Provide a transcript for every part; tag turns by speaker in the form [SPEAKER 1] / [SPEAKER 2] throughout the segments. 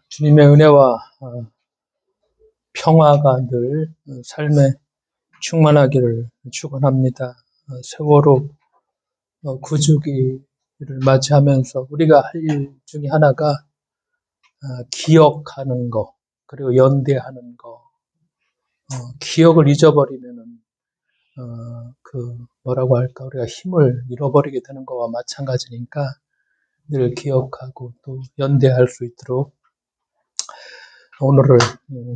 [SPEAKER 1] 주님의 은혜와 평화가 늘 삶에 충만하기를 축원합니다. 세월호 구주기를 맞이하면서 우리가 할 일 중에 하나가 기억하는 거, 그리고 연대하는 거. 기억을 잊어버리면은 뭐라고 할까, 우리가 힘을 잃어버리게 되는 거와 마찬가지니까 늘 기억하고 또 연대할 수 있도록 오늘을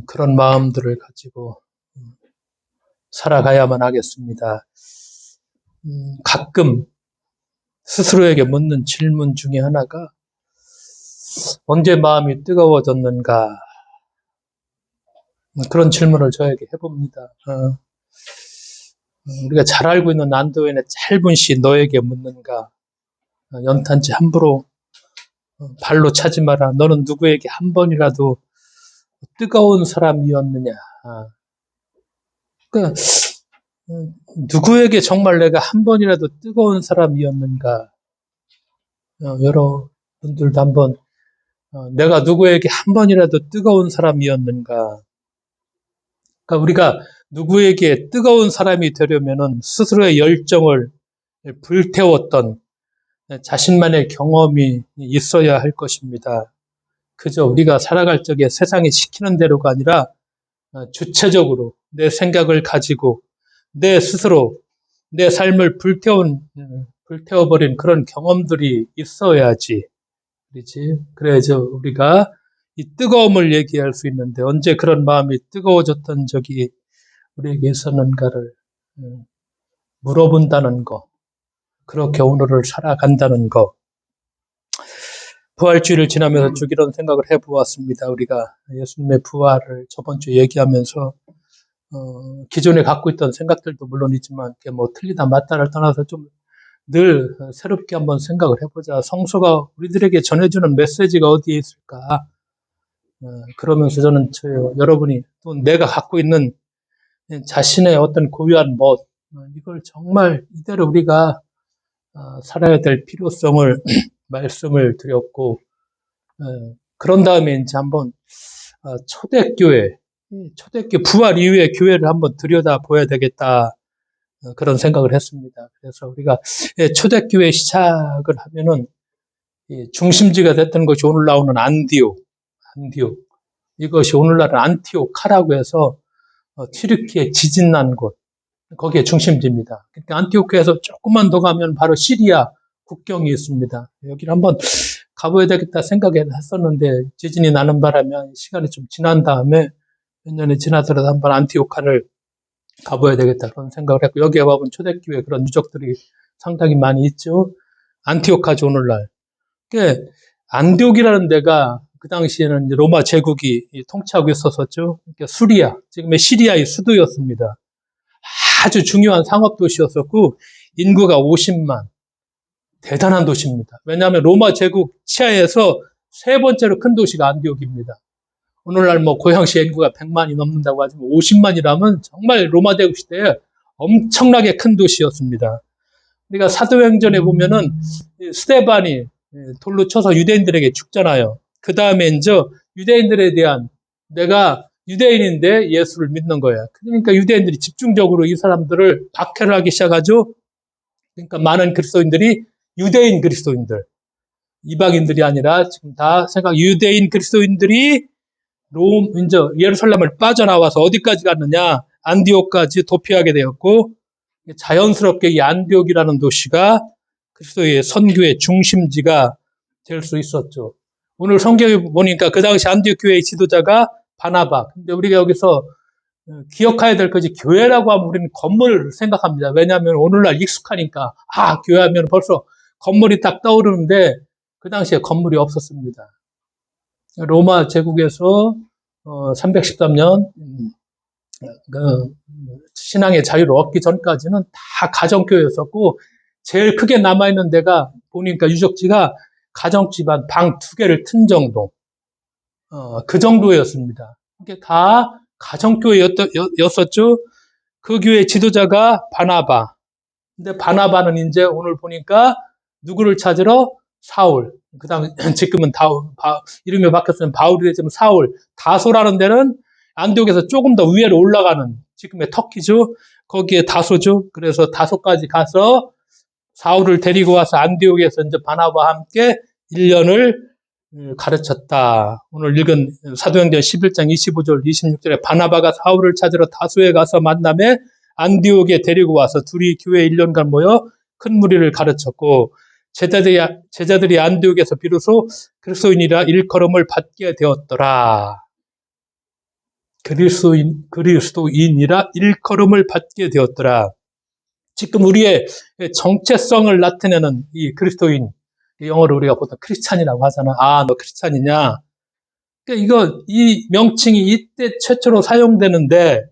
[SPEAKER 1] 그런 마음들을 가지고 살아가야만 하겠습니다. 가끔 스스로에게 묻는 질문 중에 하나가 언제 마음이 뜨거워졌는가, 그런 질문을 저에게 해봅니다. 우리가 잘 알고 있는 안도인의 짧은 시 너에게 묻는가, 연탄지 함부로 발로 차지 마라. 너는 누구에게 한 번이라도 뜨거운 사람이었느냐. 그러니까 누구에게 정말 내가 한 번이라도 뜨거운 사람이었는가. 여러분들도 한번 내가 누구에게 한 번이라도 뜨거운 사람이었는가. 그러니까 우리가 누구에게 뜨거운 사람이 되려면은 스스로의 열정을 불태웠던 자신만의 경험이 있어야 할 것입니다. 그저 우리가 살아갈 적에 세상이 시키는 대로가 아니라 주체적으로 내 생각을 가지고 내 스스로 내 삶을 불태워버린 그런 경험들이 있어야지. 그래야죠 우리가 이 뜨거움을 얘기할 수 있는데, 언제 그런 마음이 뜨거워졌던 적이 우리에게 있었는가를 물어본다는 거, 그렇게 오늘을 살아간다는 거. 부활주의를 지나면서 쭉 이런 생각을 해보았습니다. 우리가 예수님의 부활을 저번 주에 얘기하면서 기존에 갖고 있던 생각들도 물론 있지만 그게 뭐 틀리다 맞다를 떠나서 좀 늘 새롭게 한번 생각을 해보자. 성서가 우리들에게 전해주는 메시지가 어디에 있을까? 그러면서 저는 여러분이 또 내가 갖고 있는 자신의 어떤 고유한 멋, 이걸 정말 이대로 우리가 살아야 될 필요성을 말씀을 드렸고, 그런 다음에 이제 한번 초대교회 부활 이후의 교회를 한번 들여다봐야 되겠다, 그런 생각을 했습니다. 그래서 우리가 초대교회 시작을 하면은 중심지가 됐던 것이 오늘 나오는 안디옥, 이것이 오늘날은 안티오카라고 해서 튀르키예 지진 난 곳, 거기에 중심지입니다. 그러니까 안티오크에서 조금만 더 가면 바로 시리아 국경이 있습니다. 여기를 한번 가봐야 되겠다 생각했었는데 지진이 나는 바람에 시간이 좀 지난 다음에 몇 년이 지나더라도 한번 안티오카를 가봐야 되겠다 그런 생각을 했고, 여기에 와보면 초대교회 그런 유적들이 상당히 많이 있죠. 안티오카죠 오늘날. 그러니까 안디옥이라는 데가 그 당시에는 로마 제국이 통치하고 있었었죠. 그러니까 수리아, 지금의 시리아의 수도였습니다. 아주 중요한 상업도시였었고 인구가 50만, 대단한 도시입니다. 왜냐하면 로마 제국 치하에서 세 번째로 큰 도시가 안디옥입니다. 오늘날 뭐 고양시 인구가 100만이 넘는다고 하지만 50만이라면 정말 로마 제국 시대에 엄청나게 큰 도시였습니다. 우리가 사도행전에 보면은 스데반이 돌로 쳐서 유대인들에게 죽잖아요. 그 다음에 이제 유대인들에 대한, 내가 유대인인데 예수를 믿는 거야. 그러니까 유대인들이 집중적으로 이 사람들을 박해를 하기 시작하죠. 그러니까 많은 그리스도인들이 유대인 그리스도인들, 이방인들이 아니라 지금 다 유대인 그리스도인들이 이제 예루살렘을 빠져나와서 어디까지 갔느냐? 안디옥까지 도피하게 되었고, 자연스럽게 이 안디옥이라는 도시가 그리스도의 선교의 중심지가 될 수 있었죠. 오늘 성경에 보니까 그 당시 안디옥 교회의 지도자가 바나바. 근데 우리가 여기서 기억해야 될 것이, 교회라고 하면 우리는 건물을 생각합니다. 왜냐하면 오늘날 익숙하니까 교회하면 벌써 건물이 딱 떠오르는데 그 당시에 건물이 없었습니다. 로마 제국에서 313년 신앙의 자유를 얻기 전까지는 다 가정교회였었고, 제일 크게 남아있는 데가 보니까 유적지가 가정집안 방 2개를 튼 정도, 그 정도였습니다. 이게 다 가정교회였었죠. 그 교회 지도자가 바나바. 근데 바나바는 이제 오늘 보니까 누구를 찾으러? 사울. 그다음 지금은 이름이 바뀌었으면 바울이 되지만 사울, 다소라는 데는 안디옥에서 조금 더 위로 올라가는 지금의 터키죠. 거기에 다소죠. 그래서 다소까지 가서 사울을 데리고 와서 안디옥에서 이제 바나바와 함께 1년을 가르쳤다. 오늘 읽은 사도행전 11장 25절 26절에 바나바가 사울을 찾으러 다소에 가서 만남에 안디옥에 데리고 와서 둘이 교회 1년간 모여 큰 무리를 가르쳤고 제자들이 안디옥에서 비로소 그리스도인이라 일컬음을 받게 되었더라. 그리스도인이라 일컬음을 받게 되었더라. 지금 우리의 정체성을 나타내는 이 그리스도인, 영어로 우리가 보통 크리스찬이라고 하잖아. 아, 너 크리스찬이냐? 그러니까 이 명칭이 이때 최초로 사용되는데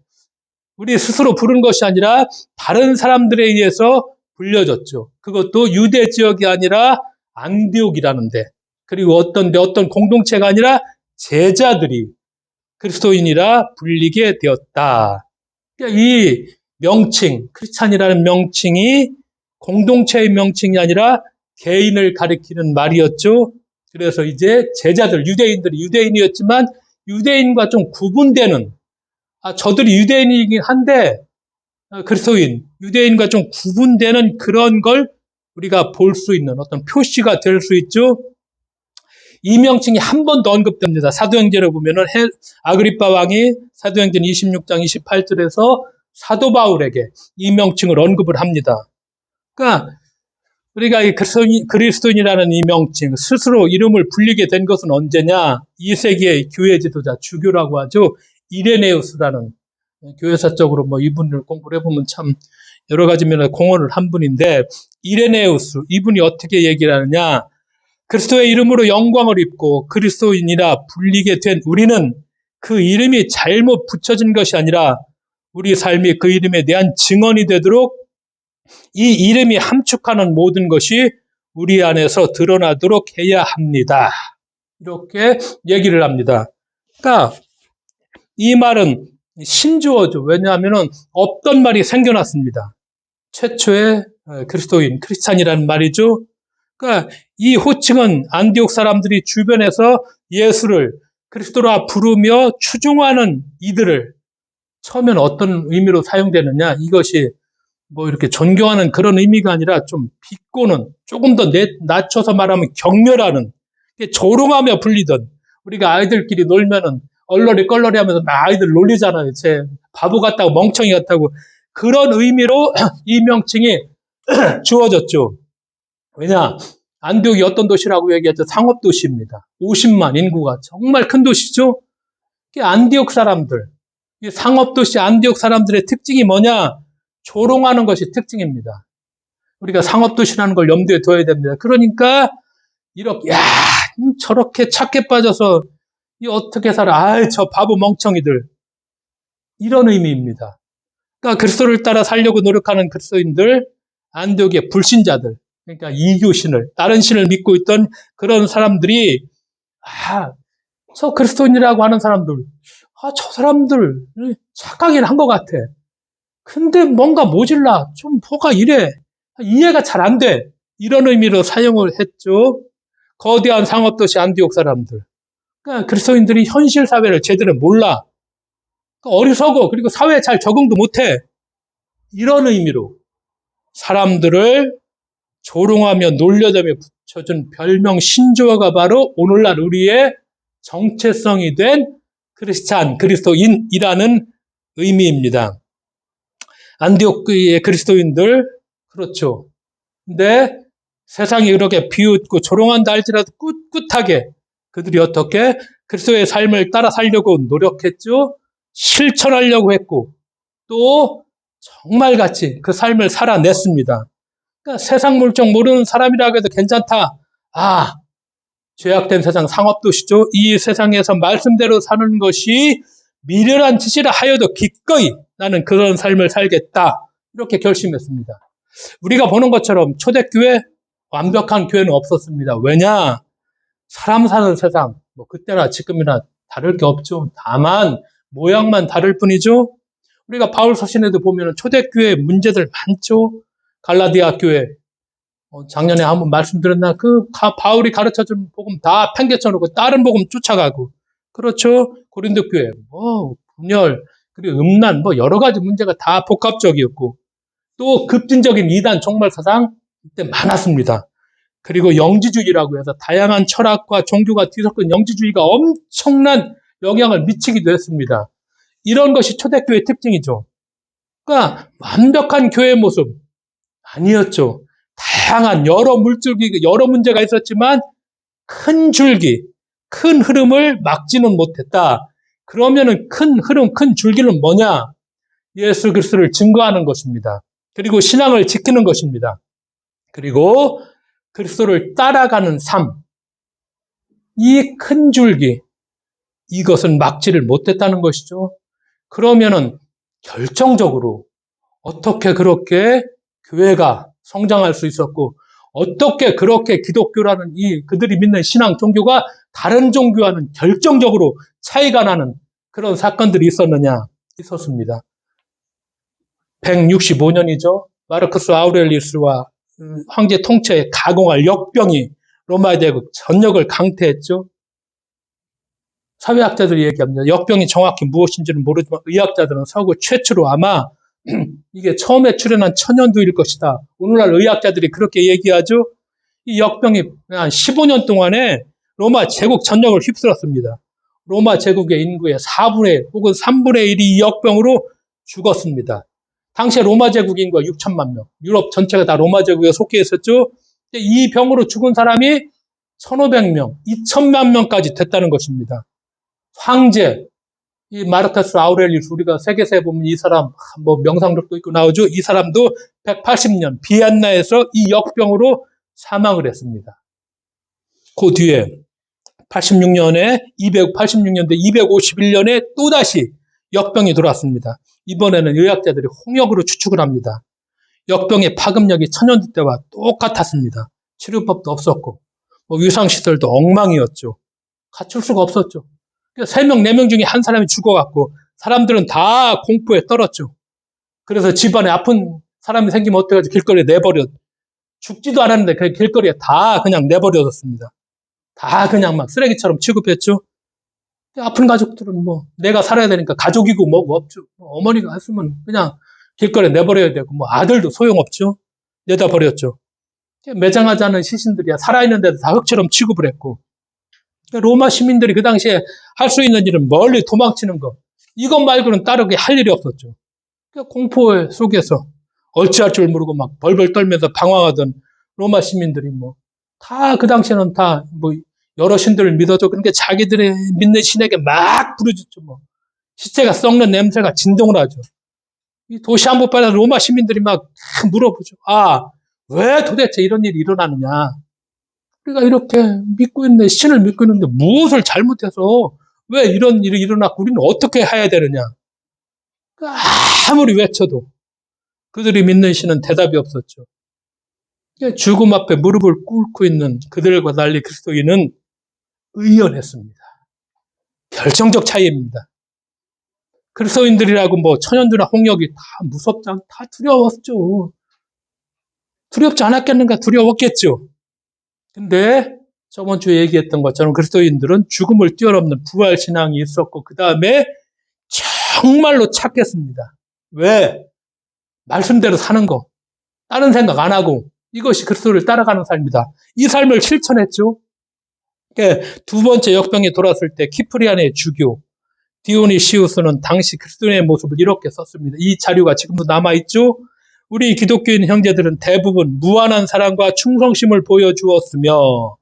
[SPEAKER 1] 우리 스스로 부른 것이 아니라 다른 사람들에 의해서 불려졌죠. 그것도 유대 지역이 아니라 안디옥이라는데, 그리고 어떤 공동체가 아니라 제자들이 그리스도인이라 불리게 되었다. 그러니까 이 명칭, 크리스찬이라는 명칭이 공동체의 명칭이 아니라 개인을 가리키는 말이었죠. 그래서 이제 제자들, 유대인들이 유대인이었지만 유대인과 좀 구분되는, 저들이 유대인이긴 한데 그리스도인, 유대인과 좀 구분되는 그런 걸 우리가 볼 수 있는 어떤 표시가 될 수 있죠. 이 명칭이 한 번 더 언급됩니다. 사도행전에 보면은 아그리빠 왕이 사도행전 26장 28절에서 사도 바울에게 이 명칭을 언급을 합니다. 그러니까 우리가 이 그리스도인이라는 이 명칭, 스스로 이름을 불리게 된 것은 언제냐? 2세기의 교회 지도자, 주교라고 하죠. 이레네우스라는, 교회사적으로 이분을 공부를 해보면 참 여러 가지 면에서 공헌을 한 분인데, 이레네우스, 이분이 어떻게 얘기를 하느냐? 그리스도의 이름으로 영광을 입고 그리스도인이라 불리게 된 우리는 그 이름이 잘못 붙여진 것이 아니라 우리 삶이 그 이름에 대한 증언이 되도록 이 이름이 함축하는 모든 것이 우리 안에서 드러나도록 해야 합니다. 이렇게 얘기를 합니다. 그러니까 이 말은 신조어죠. 왜냐하면 없던 말이 생겨났습니다. 최초의 그리스도인, 크리스찬이라는 말이죠. 그러니까 이 호칭은 안디옥 사람들이 주변에서 예수를 그리스도라 부르며 추종하는 이들을 처음에는 어떤 의미로 사용되느냐, 이것이 이렇게 존경하는 그런 의미가 아니라 좀 비꼬는, 조금 더 낮춰서 말하면 경멸하는, 조롱하며 불리던, 우리가 아이들끼리 놀면은 얼러리 껄러리 하면서 막 아이들 놀리잖아요. 제 바보 같다고 멍청이 같다고. 그런 의미로 이 명칭이 주어졌죠. 왜냐? 안디옥이 어떤 도시라고 얘기했죠? 상업도시입니다. 50만 인구가 정말 큰 도시죠? 안디옥 사람들, 이 상업도시 안디옥 사람들의 특징이 뭐냐? 조롱하는 것이 특징입니다. 우리가 상업도시라는 걸 염두에 둬야 됩니다. 그러니까 이렇게 저렇게 착해 빠져서 어떻게 살아? 저 바보 멍청이들, 이런 의미입니다. 그러니까 그리스도를 따라 살려고 노력하는 그리스도인들, 안디옥의 불신자들, 그러니까 이교신을, 다른 신을 믿고 있던 그런 사람들이 저 그리스도인이라고 하는 사람들, 저 사람들 착하긴 한 것 같아. 근데 뭔가 모질라. 좀 뭐가 이래. 이해가 잘 안 돼. 이런 의미로 사용을 했죠. 거대한 상업도시 안디옥 사람들. 그러니까 그리스도인들이 현실 사회를 제대로 몰라. 어리석어. 그리고 사회에 잘 적응도 못해. 이런 의미로 사람들을 조롱하며 놀려대며 붙여준 별명 신조어가 바로 오늘날 우리의 정체성이 된 크리스찬, 그리스도인이라는 의미입니다. 안디옥의 그리스도인들, 그렇죠. 근데 세상이 그렇게 비웃고 조롱한다 할지라도 꿋꿋하게 그들이 어떻게 그리스도의 삶을 따라 살려고 노력했죠. 실천하려고 했고 또 정말같이 그 삶을 살아냈습니다. 그러니까 세상 물정 모르는 사람이라고 해도 괜찮다. 죄악된 세상, 상업도시죠. 이 세상에서 말씀대로 사는 것이 미련한 짓이라 하여도 기꺼이 나는 그런 삶을 살겠다. 이렇게 결심했습니다. 우리가 보는 것처럼 초대교회, 완벽한 교회는 없었습니다. 왜냐? 사람 사는 세상, 그때나 지금이나 다를 게 없죠. 다만 모양만 다를 뿐이죠. 우리가 바울 서신에도 보면 초대교회 문제들 많죠. 갈라디아 교회, 작년에 한번 말씀드렸나? 바울이 가르쳐준 복음 다 팽개쳐놓고 다른 복음 쫓아가고. 그렇죠? 고린도 교회, 분열, 그리고 음란, 여러 가지 문제가 다 복합적이었고. 또 급진적인 이단 종말 사상, 이때 많았습니다. 그리고 영지주의라고 해서 다양한 철학과 종교가 뒤섞인 영지주의가 엄청난 영향을 미치기도 했습니다. 이런 것이 초대교회의 특징이죠. 그러니까 완벽한 교회의 모습 아니었죠. 다양한 여러 물줄기, 여러 문제가 있었지만 큰 줄기, 큰 흐름을 막지는 못했다. 그러면은 큰 흐름, 큰 줄기는 뭐냐? 예수 그리스도를 증거하는 것입니다. 그리고 신앙을 지키는 것입니다. 그리고 그리스도를 따라가는 삶. 이 큰 줄기, 이것은 막지를 못했다는 것이죠. 그러면은 결정적으로 어떻게 그렇게 교회가 성장할 수 있었고, 어떻게 그렇게 기독교라는 그들이 믿는 신앙 종교가 다른 종교와는 결정적으로 차이가 나는 그런 사건들이 있었습니다. 165년이죠. 마르크스 아우렐리우스와 황제 통치에 가공할 역병이 로마 제국 전역을 강태했죠. 사회학자들이 얘기합니다. 역병이 정확히 무엇인지는 모르지만 의학자들은 서구 최초로 아마 이게 처음에 출현한 천연두일 것이다. 오늘날 의학자들이 그렇게 얘기하죠. 이 역병이 한 15년 동안에 로마 제국 전역을 휩쓸었습니다. 로마 제국의 인구의 4분의 혹은 3분의 1이 이 역병으로 죽었습니다. 당시에 로마 제국 인구가 6천만 명, 유럽 전체가 다 로마 제국에 속해 있었죠. 이 병으로 죽은 사람이 1,500명, 2천만 명까지 됐다는 것입니다. 황제, 이 마르크스 아우렐리우스, 우리가 세계사에 보면 이 사람 명상록도 있고 나오죠. 이 사람도 180년 비엔나에서 이 역병으로 사망을 했습니다. 그 뒤에 86년에 286년대 251년에 또다시 역병이 돌아왔습니다. 이번에는 의학자들이 홍역으로 추측을 합니다. 역병의 파급력이 천연두 때와 똑같았습니다. 치료법도 없었고 위상시설도 엉망이었죠. 갖출 수가 없었죠. 3명, 4명 중에 한 사람이 죽어갖고 사람들은 다 공포에 떨었죠. 그래서 집안에 아픈 사람이 생기면 어떡하지? 길거리에 죽지도 않았는데 그 길거리에 다 그냥 내버려졌습니다. 다 그냥 막 쓰레기처럼 취급했죠. 아픈 가족들은 내가 살아야 되니까 가족이고 뭐고 없죠. 어머니가 했으면 그냥 길거리에 내버려야 되고 아들도 소용없죠. 내다 버렸죠. 매장하지 않은 시신들이야 살아있는 데도 다 흙처럼 취급을 했고, 로마 시민들이 그 당시에 할 수 있는 일은 멀리 도망치는 것. 이것 말고는 따르게 할 일이 없었죠. 공포 속에서 어찌할 줄 모르고 막 벌벌 떨면서 방황하던 로마 시민들이 다 그 당시에는 다 여러 신들을 믿어줘. 그러니까 자기들의 믿는 신에게 막 부르짖죠. 시체가 썩는 냄새가 진동을 하죠. 이 도시 한복판에서 로마 시민들이 막 물어보죠. 왜 도대체 이런 일이 일어나느냐? 우리가 이렇게 신을 믿고 있는데 무엇을 잘못해서 왜 이런 일이 일어났고 우리는 어떻게 해야 되느냐? 아무리 외쳐도 그들이 믿는 신은 대답이 없었죠. 죽음 앞에 무릎을 꿇고 있는 그들과 달리 그리스도인은 의연했습니다. 결정적 차이입니다. 그리스도인들이라고 천연두나 홍역이 다 두려웠죠. 두렵지 않았겠는가? 두려웠겠죠. 근데 저번 주에 얘기했던 것처럼 그리스도인들은 죽음을 뛰어넘는 부활 신앙이 있었고 그 다음에 정말로 찾겠습니다. 왜? 말씀대로 사는 거. 다른 생각 안 하고 이것이 그리스도를 따라가는 삶이다. 이 삶을 실천했죠. 두 번째 역병이 돌았을 때 키프리안의 주교 디오니시우스는 당시 그리스도인의 모습을 이렇게 썼습니다. 이 자료가 지금도 남아있죠. 우리 기독교인 형제들은 대부분 무한한 사랑과 충성심을 보여주었으며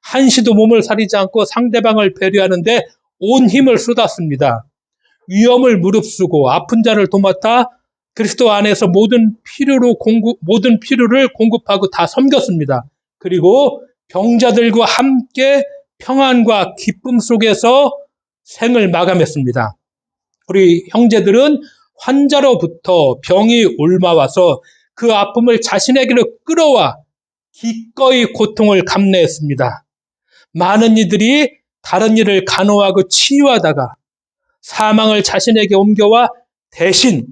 [SPEAKER 1] 한시도 몸을 사리지 않고 상대방을 배려하는데 온 힘을 쏟았습니다. 위험을 무릅쓰고 아픈 자를 도맡아 그리스도 안에서 모든 필요를 공급하고 다 섬겼습니다. 그리고 병자들과 함께 평안과 기쁨 속에서 생을 마감했습니다. 우리 형제들은 환자로부터 병이 옮아와서 그 아픔을 자신에게로 끌어와 기꺼이 고통을 감내했습니다. 많은 이들이 다른 이를 간호하고 치유하다가 사망을 자신에게 옮겨와 대신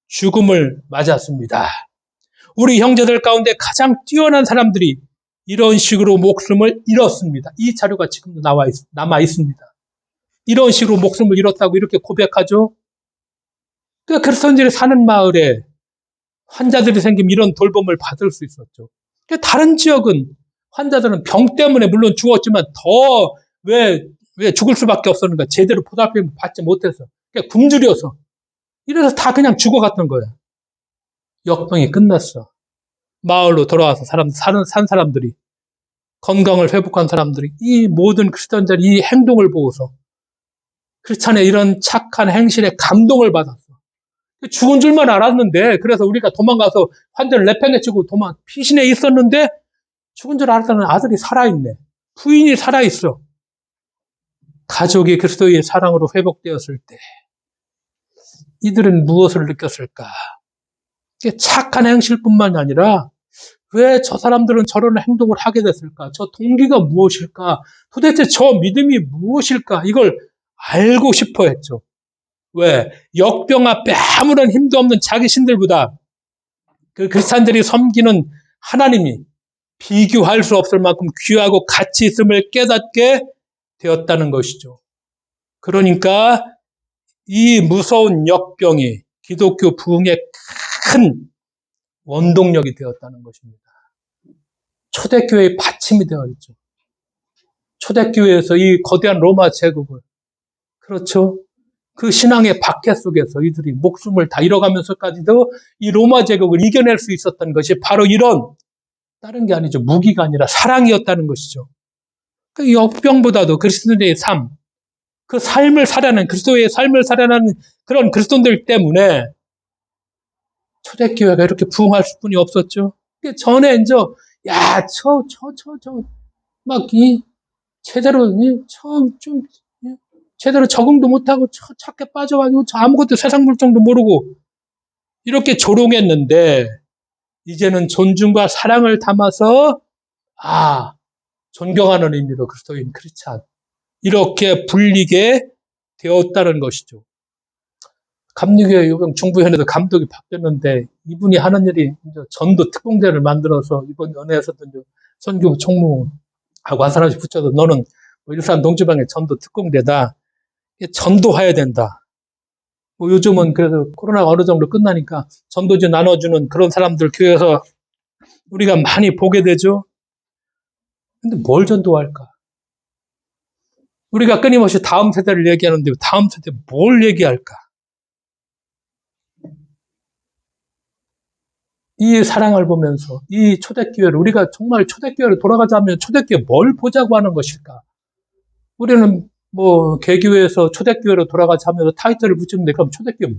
[SPEAKER 1] 죽음을 맞았습니다. 우리 형제들 가운데 가장 뛰어난 사람들이 이런 식으로 목숨을 잃었습니다. 이 자료가 지금도 남아 있습니다. 이런 식으로 목숨을 잃었다고 이렇게 고백하죠. 그러니까 그리스도인들이 사는 마을에 환자들이 생기면 이런 돌봄을 받을 수 있었죠. 그러니까 다른 지역은 환자들은 병 때문에 물론 죽었지만 더 왜 죽을 수밖에 없었는가? 제대로 보살핌을 받지 못해서. 그러니까 굶주려서. 이래서 다 그냥 죽어갔던 거야. 역병이 끝났어. 마을로 돌아와서 산 사람들이, 건강을 회복한 사람들이, 이 모든 크리스천들이 이 행동을 보고서 크리스찬의 이런 착한 행실에 감동을 받았어. 죽은 줄만 알았는데, 그래서 우리가 도망가서 환자를 내팽개치고 피신해 있었는데, 죽은 줄 알았다는 아들이 살아있네. 부인이 살아있어. 가족이 그리스도의 사랑으로 회복되었을 때, 이들은 무엇을 느꼈을까? 착한 행실뿐만 아니라, 왜 저 사람들은 저런 행동을 하게 됐을까? 저 동기가 무엇일까? 도대체 저 믿음이 무엇일까? 이걸 알고 싶어 했죠. 왜? 역병 앞에 아무런 힘도 없는 자기 신들보다 그 크리스찬들이 섬기는 하나님이 비교할 수 없을 만큼 귀하고 가치 있음을 깨닫게 되었다는 것이죠. 그러니까 이 무서운 역병이 기독교 부흥의 큰 원동력이 되었다는 것입니다. 초대교회의 받침이 되어 있죠. 초대교회에서 이 거대한 로마 제국을, 그렇죠? 그 신앙의 박해 속에서 이들이 목숨을 다 잃어가면서까지도 이 로마 제국을 이겨낼 수 있었던 것이 바로 이런, 다른 게 아니죠. 무기가 아니라 사랑이었다는 것이죠. 그 역병보다도 그리스도인의 삶, 그 삶을 살아내는, 그리스도의 삶을 살아내는 그런 그리스도인들 때문에 초대교회가 이렇게 부흥할 수뿐이 없었죠. 전에 이제, 야, 제대로, 제대로 적응도 못하고 착해 빠져가지고 아무것도 세상 물정도 모르고 이렇게 조롱했는데, 이제는 존중과 사랑을 담아서 존경하는 의미로 그리스도인 크리스찬, 이렇게 불리게 되었다는 것이죠. 감리교회 요병 중부현에도 감독이 바뀌었는데, 이분이 하는 일이 전도 특공대를 만들어서 이번 연회에서도 선교부 총무하고 한 사람씩 붙여서 너는 일산 동지방의 전도 특공대다. 전도해야 된다. 요즘은 그래도 코로나가 어느 정도 끝나니까 전도지 나눠주는 그런 사람들 교회에서 우리가 많이 보게 되죠. 근데 뭘 전도할까? 우리가 끊임없이 다음 세대를 얘기하는데 다음 세대 뭘 얘기할까? 이 사랑을 보면서 이 초대교회를, 우리가 정말 초대교회로 돌아가자면 초대교회 뭘 보자고 하는 것일까? 우리는 개교회에서 초대교회로 돌아가자면서 타이틀을 붙이는데, 그럼 초대교회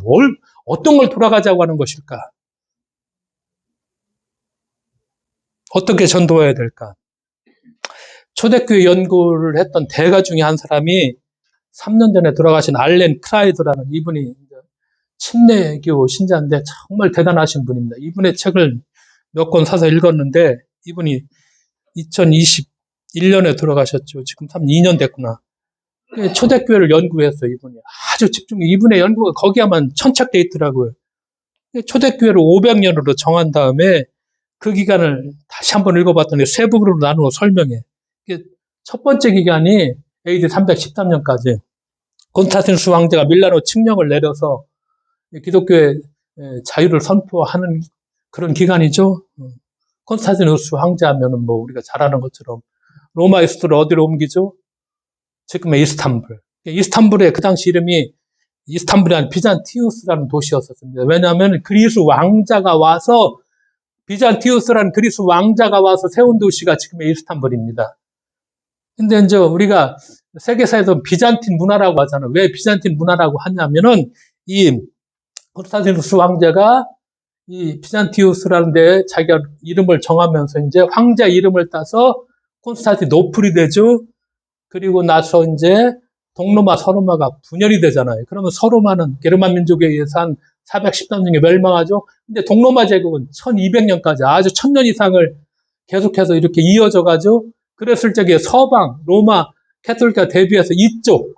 [SPEAKER 1] 어떤 걸 돌아가자고 하는 것일까? 어떻게 전도해야 될까? 초대교회 연구를 했던 대가 중에 한 사람이 3년 전에 돌아가신 알렌 크라이드라는, 이분이 침례교 신자인데 정말 대단하신 분입니다. 이분의 책을 몇 권 사서 읽었는데, 이분이 2021년에 돌아가셨죠. 지금 2년 됐구나. 초대교회를 연구했어요. 이분이 아주 이분의 연구가 거기야만 천착돼 있더라고요. 초대교회를 500년으로 정한 다음에 그 기간을 다시 한번 읽어봤더니 세 부분으로 나누어 설명해. 첫 번째 기간이 AD 313년까지 콘스탄티누스 황제가 밀라노 칙령을 내려서 기독교의 자유를 선포하는 그런 기간이죠. 콘스탄티누스 황제 하면은 우리가 잘 아는 것처럼 로마의 수도를 어디로 옮기죠? 지금의 이스탄불. 이스탄불의 그 당시 이름이 이스탄불이 아니라 비잔티우스라는 도시였었습니다. 왜냐하면 비잔티우스라는 그리스 왕자가 와서 세운 도시가 지금의 이스탄불입니다. 근데 이제 우리가 세계사에서 비잔틴 문화라고 하잖아요. 왜 비잔틴 문화라고 하냐면은 이 콘스탄티누스 황제가 이 비잔티우스라는 데 자기가 이름을 정하면서 이제 황제 이름을 따서 콘스탄티노플이 되죠. 그리고 나서 이제 동로마, 서로마가 분열이 되잖아요. 그러면 서로마는 게르만 민족에 의해서 한 410년 중에 멸망하죠. 근데 동로마 제국은 1200년까지 아주 1000년 이상을 계속해서 이렇게 이어져 가죠. 그랬을 적에 서방, 로마, 캐톨릭과 대비해서 이쪽,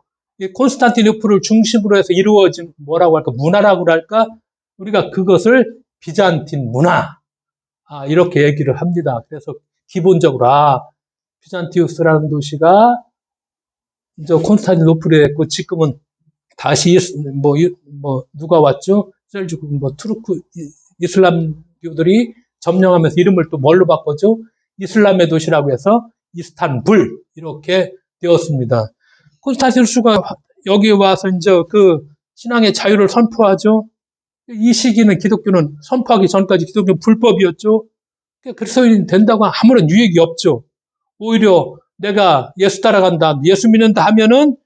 [SPEAKER 1] 콘스탄티노플을 중심으로 해서 이루어진 뭐라고 할까? 문화라고 할까? 우리가 그것을 비잔틴 문화, 이렇게 얘기를 합니다. 그래서 기본적으로, 비잔티우스라는 도시가 이제 콘스탄티노플에 했고, 지금은 다시, 누가 왔죠? 셀주크, 투르크, 이슬람교들이 점령하면서 이름을 또 뭘로 바꿨죠? 이슬람의 도시라고 해서 이스탄불, 이렇게 되었습니다. 콘스탄티누스가 여기 와서 이제 그 신앙의 자유를 선포하죠. 이 시기는 기독교는 선포하기 전까지 기독교는 불법이었죠. 그리스도인이 된다고 아무런 유익이 없죠. 오히려 내가 예수 따라간다, 예수 믿는다 하면은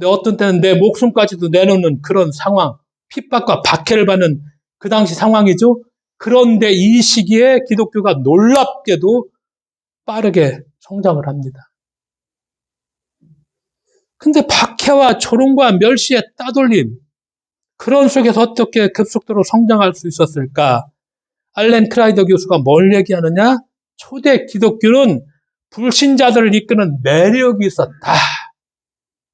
[SPEAKER 1] 어떤 때는 내 목숨까지도 내놓는 그런 상황, 핍박과 박해를 받는 그 당시 상황이죠. 그런데 이 시기에 기독교가 놀랍게도 빠르게 성장을 합니다. 근데 박해와 조롱과 멸시의 따돌림, 그런 속에서 어떻게 급속도로 성장할 수 있었을까? 알렌 크라이더 교수가 뭘 얘기하느냐? 초대 기독교는 불신자들을 이끄는 매력이 있었다.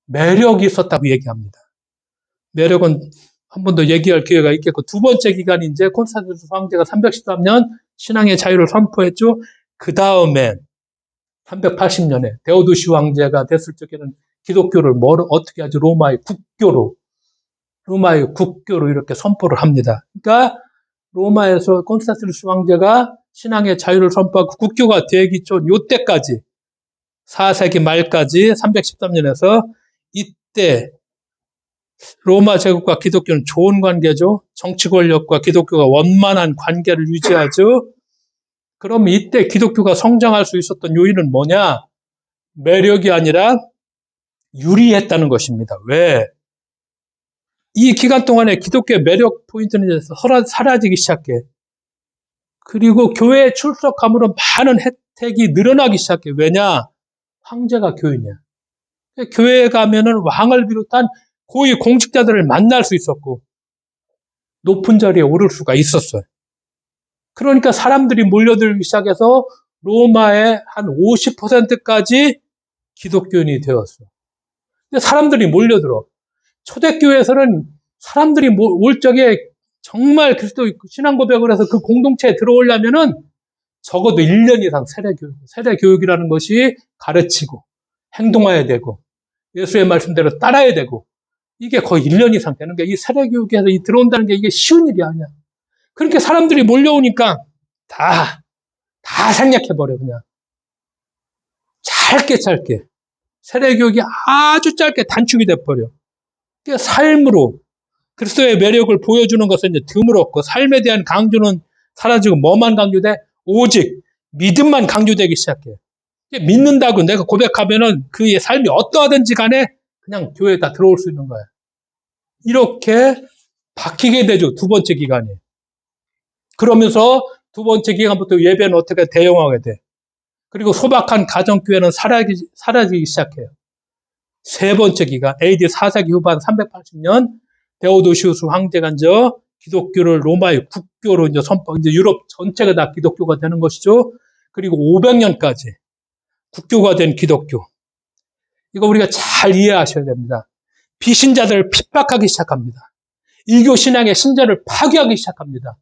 [SPEAKER 1] 매력이 있었다고 얘기합니다. 매력은 한 번 더 얘기할 기회가 있겠고, 두 번째 기간이 이제 콘스탄티누스 황제가 313년 신앙의 자유를 선포했죠. 그 다음에 380년에 데오도시 황제가 됐을 적에는 기독교를 어떻게 하죠? 로마의 국교로 이렇게 선포를 합니다. 그러니까 로마에서 콘스탄티누스 황제가 신앙의 자유를 선포하고 국교가 되기 전 요때까지 4세기 말까지 313년에서 이때 로마 제국과 기독교는 좋은 관계죠. 정치 권력과 기독교가 원만한 관계를 유지하죠. 그럼 이때 기독교가 성장할 수 있었던 요인은 뭐냐? 매력이 아니라 유리했다는 것입니다. 왜? 이 기간 동안에 기독교의 매력 포인트는 이제 사라지기 시작해. 그리고 교회에 출석함으로 많은 혜택이 늘어나기 시작해. 왜냐? 황제가 교인이야. 교회에 가면은 왕을 비롯한 고위 공직자들을 만날 수 있었고, 높은 자리에 오를 수가 있었어요. 그러니까 사람들이 몰려들기 시작해서 로마의 한 50%까지 기독교인이 되었어. 근데 사람들이 몰려들어. 초대교회에서는 사람들이 올 적에 정말 그리스도 신앙 고백을 해서 그 공동체에 들어오려면은 적어도 1년 이상 세례교육이라는 것이 가르치고 행동해야 되고 예수의 말씀대로 따라야 되고 이게 거의 1년 이상 되는 게 이 세례교육에서 들어온다는 게 이게 쉬운 일이 아니야. 그렇게 사람들이 몰려오니까 다 생략해버려, 그냥. 짧게. 세례교육이 아주 짧게 단축이 돼버려. 그러니까 삶으로 그리스도의 매력을 보여주는 것은 이제 드물었고, 삶에 대한 강조는 사라지고, 뭐만 강조돼? 오직 믿음만 강조되기 시작해. 믿는다고 내가 고백하면은 그의 삶이 어떠하든지 간에 그냥 교회에 다 들어올 수 있는 거야. 이렇게 바뀌게 되죠, 두 번째 기간이. 그러면서 두 번째 기간부터 예배는 어떻게 대용하게 돼. 그리고 소박한 가정교회는 사라지기 시작해요. 세 번째 기간, AD 4세기 후반 380년, 데오도시우스 황제가 이제 기독교를 로마의 국교로 이제 이제 유럽 전체가 다 기독교가 되는 것이죠. 그리고 500년까지 국교가 된 기독교. 이거 우리가 잘 이해하셔야 됩니다. 비신자들을 핍박하기 시작합니다. 이교 신앙의 신전을 파괴하기 시작합니다.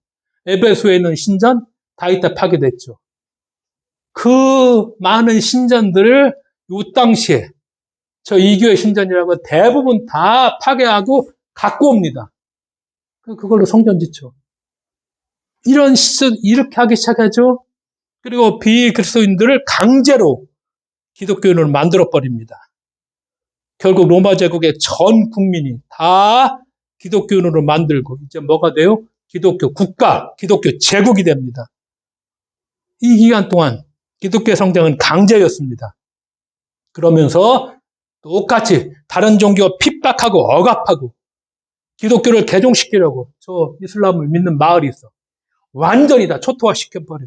[SPEAKER 1] 에베소에 있는 신전 다 이때 파괴됐죠. 그 많은 신전들을 이 당시에 저 이교의 신전이라고 대부분 다 파괴하고 갖고 옵니다. 그걸로 성전 짓죠. 이렇게 하기 시작하죠. 그리고 비그리스도인들을 강제로 기독교인으로 만들어버립니다. 결국 로마 제국의 전 국민이 다 기독교인으로 만들고 이제 뭐가 돼요? 기독교 국가, 기독교 제국이 됩니다. 이 기간 동안 기독교의 성장은 강제였습니다. 그러면서 똑같이 다른 종교와 핍박하고 억압하고 기독교를 개종시키려고 저 이슬람을 믿는 마을이 있어. 완전히 다 초토화시켜버려.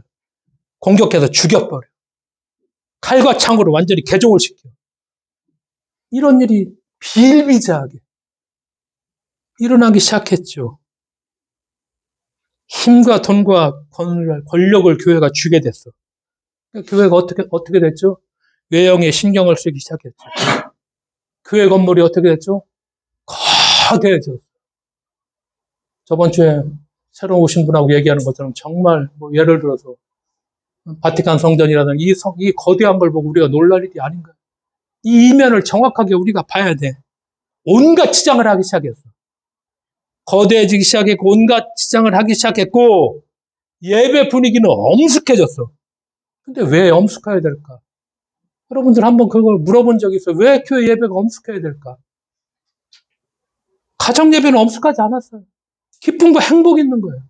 [SPEAKER 1] 공격해서 죽여버려. 칼과 창으로 완전히 개종을 시켜. 이런 일이 비일비재하게 일어나기 시작했죠. 힘과 돈과 권력을 교회가 주게 됐어. 교회가 어떻게 됐죠? 외형에 신경을 쓰기 시작했죠. 교회 건물이 어떻게 됐죠? 거대해졌어. 저번 주에 새로 오신 분하고 얘기하는 것처럼 정말 예를 들어서 바티칸 성전이라든가 이 거대한 걸 보고 우리가 놀랄 일이 아닌가. 이 이면을 정확하게 우리가 봐야 돼. 온갖 치장을 하기 시작했어. 거대해지기 시작했고 온갖 치장을 하기 시작했고 예배 분위기는 엄숙해졌어. 근데 왜 엄숙해야 될까? 여러분들 한번 그걸 물어본 적이 있어요. 왜 교회 예배가 엄숙해야 될까? 가정 예배는 엄숙하지 않았어요. 기쁨과 행복이 있는 거예요.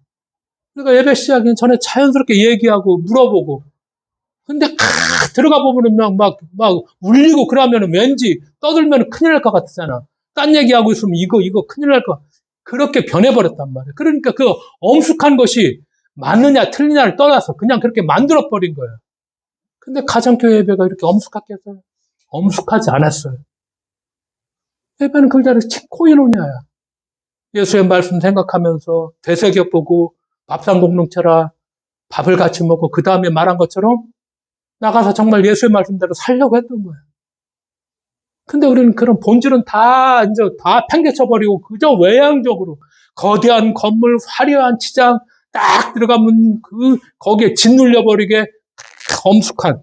[SPEAKER 1] 그러니까 예배 시작하기 전에 자연스럽게 얘기하고 물어보고 근데 들어가 보면은 막 울리고 그러면은 왠지 떠들면 큰일 날 것 같잖아. 딴 얘기하고 있으면 이거 큰일 날 것. 그렇게 변해버렸단 말이에요. 그러니까 그 엄숙한 것이 맞느냐 틀리냐를 떠나서 그냥 그렇게 만들어버린 거예요. 근데 가정교회 예배가 이렇게 엄숙했겠어요? 엄숙하지 않았어요. 예배는 그대로 코인오냐야. 예수의 말씀 생각하면서 되새겨보고 밥상 공동체라 밥을 같이 먹고 그 다음에 말한 것처럼 나가서 정말 예수의 말씀대로 살려고 했던 거예요. 근데 우리는 그런 본질은 이제 다 팽개쳐버리고 그저 외향적으로 거대한 건물, 화려한 치장 딱 들어가면 거기에 짓눌려버리게 엄숙한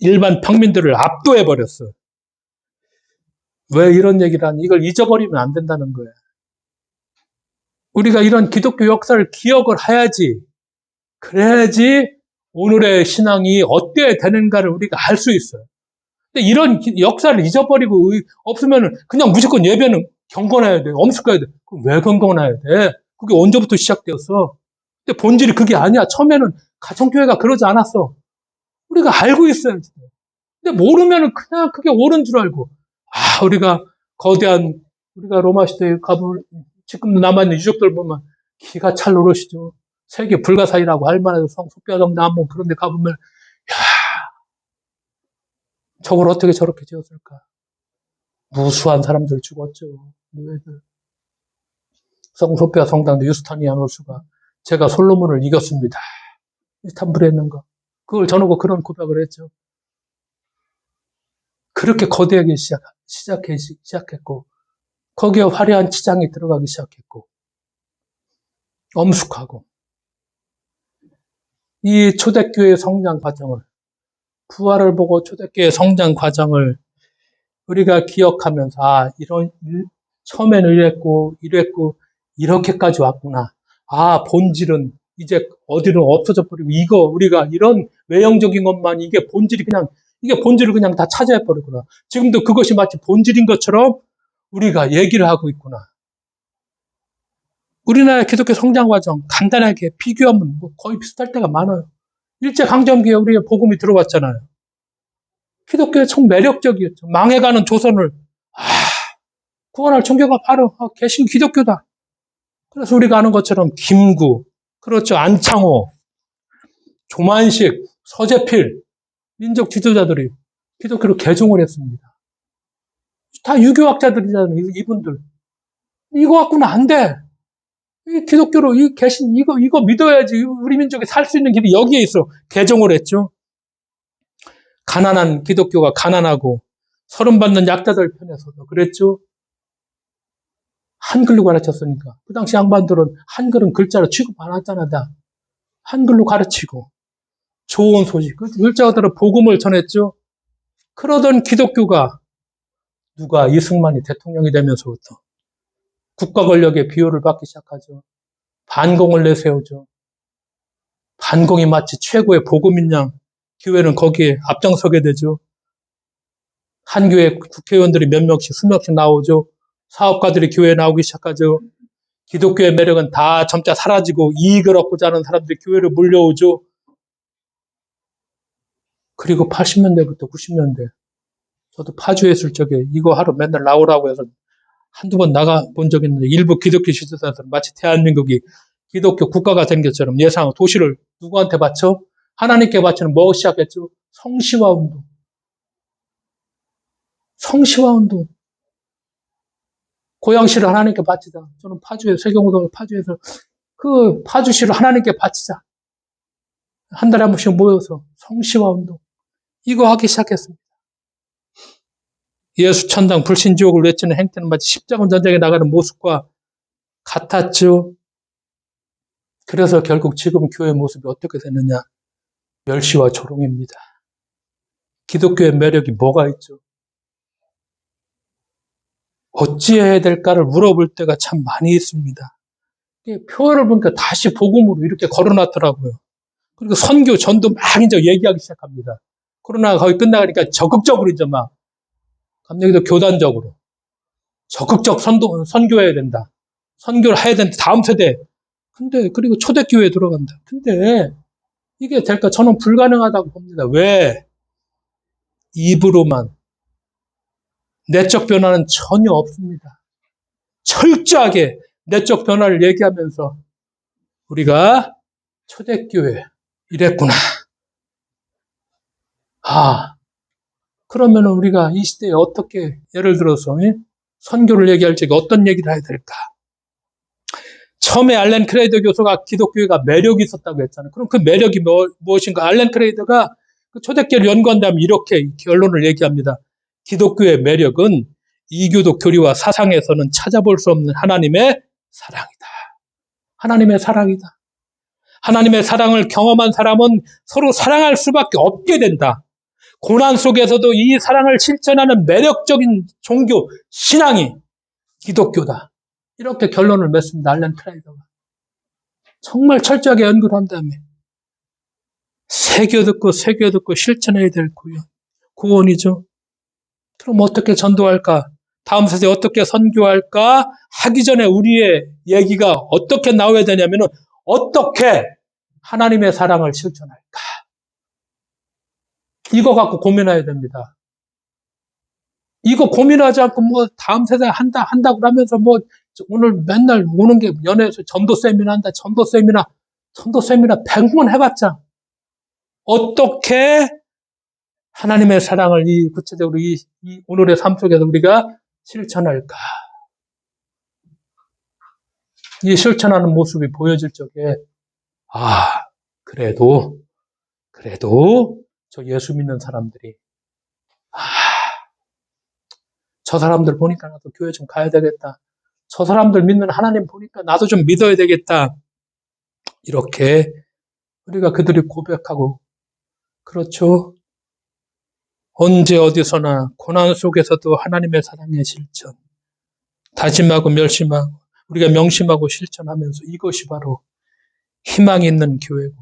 [SPEAKER 1] 일반 평민들을 압도해버렸어요. 왜 이런 얘기를 하니? 이걸 잊어버리면 안 된다는 거예요. 우리가 이런 기독교 역사를 기억을 해야지. 그래야지 오늘의 신앙이 어때야 되는가를 우리가 알 수 있어요. 근데 이런 역사를 잊어버리고 없으면 그냥 무조건 예배는 경건해야 돼. 엄숙해야 돼. 그럼 왜 경건해야 돼? 그게 언제부터 시작되었어? 근데 본질이 그게 아니야. 처음에는 가정교회가 그러지 않았어. 우리가 알고 있어야지. 근데 모르면은 그냥 그게 옳은 줄 알고. 우리가 우리가 로마 시대에 가보면 지금 남아있는 유족들 보면 기가 찰 노릇이죠. 세계 불가사의라고 할 만해도 소피아성당 한번 그런 데 가보면 저걸 어떻게 저렇게 지었을까? 무수한 사람들 죽었죠. 노예들. 소피아 성당도 유스타니아노스가 제가 솔로몬을 이겼습니다. 이스탄불에 있는 거. 그걸 전하고 그런 고백을 했죠. 그렇게 거대하게 시작했고 거기에 화려한 치장이 들어가기 시작했고 엄숙하고 이 초대교회의 성장 과정을 부활을 보고 초대교회의 성장 과정을 우리가 기억하면서 처음에는 이랬고 이렇게까지 왔구나. 본질은 이제 어디로 없어져 버리고 우리가 이런 외형적인 것만 이게 본질을 그냥 다 차지해 버리구나. 지금도 그것이 마치 본질인 것처럼 우리가 얘기를 하고 있구나. 우리나라의 기독교 성장 과정 간단하게 비교하면 거의 비슷할 때가 많아요. 일제강점기에 우리의 복음이 들어왔잖아요. 기독교의 참 매력적이었죠. 망해가는 조선을 구원할 종교가 바로 개신 기독교다. 그래서 우리가 아는 것처럼 김구, 그렇죠, 안창호, 조만식, 서재필 민족 지도자들이 기독교를 개종을 했습니다. 다 유교학자들이잖아요. 이분들 이거 갖고는 안 돼. 이 기독교로 이 개신 이거 믿어야지 우리 민족이 살 수 있는 길이 여기에 있어. 개종을 했죠. 가난한 기독교가 가난하고 서름받는 약자들 편에서도 그랬죠. 한글로 가르쳤으니까. 그 당시 양반들은 한글은 글자로 취급 안 했잖아. 다 한글로 가르치고 좋은 소식, 글자들은 복음을 전했죠. 그러던 기독교가 누가 이승만이 대통령이 되면서부터 국가 권력의 비호를 받기 시작하죠. 반공을 내세우죠. 반공이 마치 최고의 복음인 양 교회는 거기에 앞장서게 되죠. 한 교회 국회의원들이 수명씩 나오죠. 사업가들이 교회에 나오기 시작하죠. 기독교의 매력은 다 점차 사라지고 이익을 얻고자 하는 사람들이 교회로 몰려오죠. 그리고 80년대부터 90년대 저도 파주에 있을 적에 이거 하러 맨날 나오라고 해서 한두 번 나가본 적이 있는데 일부 기독교 지도자들은 마치 대한민국이 기독교 국가가 된 것처럼 도시를 누구한테 바쳐? 하나님께 바치는 뭐 시작했죠? 성시화운동. 고양시를 하나님께 바치자. 저는 세경호동을 파주에서 그 파주시를 하나님께 바치자. 한 달에 한 번씩 모여서 성시화운동. 이거 하기 시작했습니다. 예수 천당 불신지옥을 외치는 행태는 마치 십자군 전쟁에 나가는 모습과 같았죠. 그래서 결국 지금 교회 모습이 어떻게 됐느냐. 멸시와 조롱입니다. 기독교의 매력이 뭐가 있죠? 어찌해야 될까를 물어볼 때가 참 많이 있습니다. 표현을 보니까 다시 복음으로 이렇게 걸어놨더라고요. 그리고 선교, 전도 막 이제 얘기하기 시작합니다. 코로나가 거의 끝나가니까 적극적으로 이제 막, 감정기도 교단적으로. 적극적 선교해야 된다. 선교를 해야 된다. 다음 세대. 근데, 그리고 초대교회에 들어간다. 근데, 이게 될까? 저는 불가능하다고 봅니다. 왜? 입으로만. 내적 변화는 전혀 없습니다. 철저하게 내적 변화를 얘기하면서 우리가 초대교회 이랬구나. 그러면 우리가 이 시대에 어떻게 예를 들어서 선교를 얘기할 적에 어떤 얘기를 해야 될까? 처음에 알렌 크레이더 교수가 기독교회가 매력이 있었다고 했잖아요. 그럼 그 매력이 무엇인가? 알렌 크레이더가 그 초대교회를 연구한다면 이렇게 결론을 얘기합니다. 기독교의 매력은 이교도 교리와 사상에서는 찾아볼 수 없는 하나님의 사랑이다. 하나님의 사랑이다. 하나님의 사랑을 경험한 사람은 서로 사랑할 수밖에 없게 된다. 고난 속에서도 이 사랑을 실천하는 매력적인 종교, 신앙이 기독교다. 이렇게 결론을 맺습니다. 알렌 크레이더가. 정말 철저하게 연구를 한 다음에 새겨듣고 실천해야 될 구원이죠. 그럼 어떻게 전도할까? 다음 세대에 어떻게 선교할까? 하기 전에 우리의 얘기가 어떻게 나와야 되냐면은 어떻게 하나님의 사랑을 실천할까? 이거 갖고 고민해야 됩니다. 이거 고민하지 않고 뭐 다음 세대 한다고 하면서 뭐 오늘 맨날 오는 게 연애에서 전도 세미나 한다. 전도 세미나 100번 해봤자 어떻게 하나님의 사랑을 구체적으로 이 오늘의 삶 속에서 우리가 실천할까? 이 실천하는 모습이 보여질 적에 그래도 저 예수 믿는 사람들이 저 사람들 보니까 나도 교회 좀 가야 되겠다. 저 사람들 믿는 하나님 보니까 나도 좀 믿어야 되겠다. 이렇게 우리가 그들이 고백하고 그렇죠. 언제 어디서나 고난 속에서도 하나님의 사랑의 실천 다짐하고 우리가 명심하고 실천하면서 이것이 바로 희망이 있는 교회고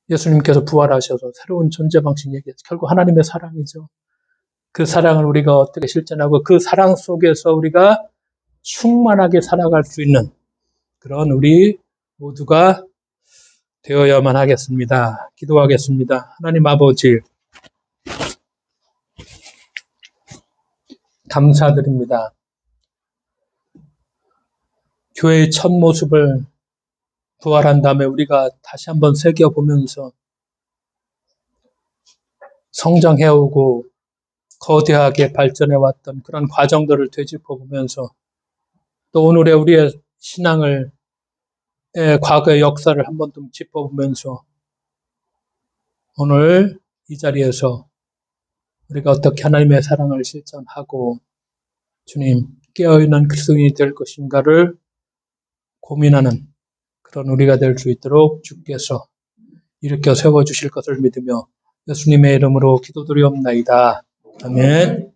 [SPEAKER 1] 예수님께서 부활하셔서 새로운 존재 방식 얘기했죠. 결국 하나님의 사랑이죠. 그 사랑을 우리가 어떻게 실천하고 그 사랑 속에서 우리가 충만하게 살아갈 수 있는 그런 우리 모두가 되어야만 하겠습니다. 기도하겠습니다. 하나님 아버지 감사드립니다. 교회의 첫 모습을 부활한 다음에 우리가 다시 한번 새겨보면서 성장해오고 거대하게 발전해왔던 그런 과정들을 되짚어보면서 또 오늘의 우리의 신앙을 과거의 역사를 한번 좀 짚어보면서 오늘 이 자리에서 우리가 어떻게 하나님의 사랑을 실천하고 주님 깨어있는 그리스도인이 될 것인가를 고민하는 그런 우리가 될 수 있도록 주께서 일으켜 세워주실 것을 믿으며 예수님의 이름으로 기도드리옵나이다. 아멘.